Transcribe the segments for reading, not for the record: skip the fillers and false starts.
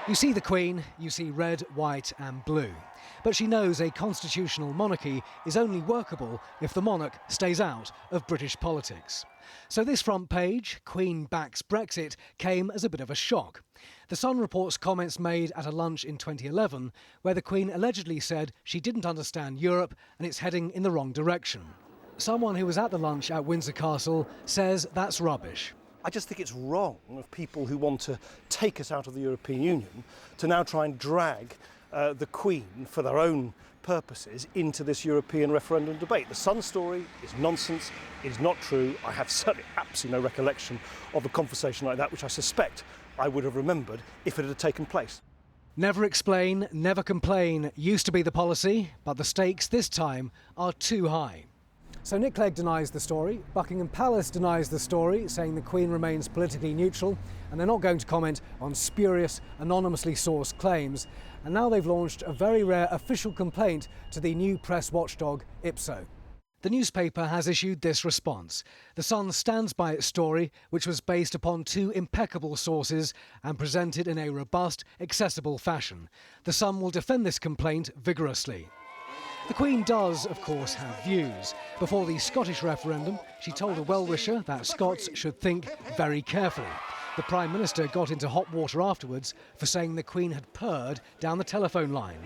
You see the Queen, you see red, white and blue. But she knows a constitutional monarchy is only workable if the monarch stays out of British politics. So this front page, Queen backs Brexit, came as a bit of a shock. The Sun reports comments made at a lunch in 2011 where the Queen allegedly said she didn't understand Europe and it's heading in the wrong direction. Someone who was at the lunch at Windsor Castle says that's rubbish. I just think it's wrong of people who want to take us out of the European Union to now try and drag the Queen for their own purposes into this European referendum debate. The Sun story is nonsense, it is not true. I have certainly absolutely no recollection of a conversation like that, which I suspect I would have remembered if it had taken place. Never explain, never complain used to be the policy, but the stakes this time are too high. So Nick Clegg denies the story, Buckingham Palace denies the story, saying the Queen remains politically neutral, and they're not going to comment on spurious, anonymously sourced claims. And now they've launched a very rare official complaint to the new press watchdog, Ipso. The newspaper has issued this response. The Sun stands by its story, which was based upon two impeccable sources and presented in a robust, accessible fashion. The Sun will defend this complaint vigorously. The Queen does, of course, have views. Before the Scottish referendum, she told a well-wisher that Scots should think very carefully. The Prime Minister got into hot water afterwards for saying the Queen had purred down the telephone line.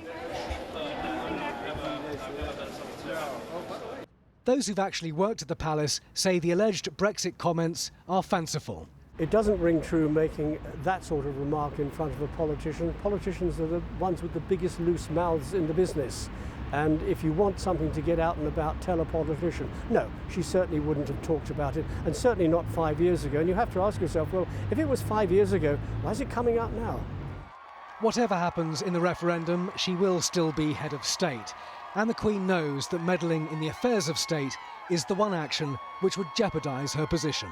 Those who've actually worked at the palace say the alleged Brexit comments are fanciful. It doesn't ring true making that sort of remark in front of a politician. Politicians are the ones with the biggest loose mouths in the business. And if you want something to get out and about, tell a politician. No, she certainly wouldn't have talked about it, and certainly not 5 years ago. And you have to ask yourself, well, if it was 5 years ago, why is it coming out now? Whatever happens in the referendum, she will still be head of state. And the Queen knows that meddling in the affairs of state is the one action which would jeopardise her position.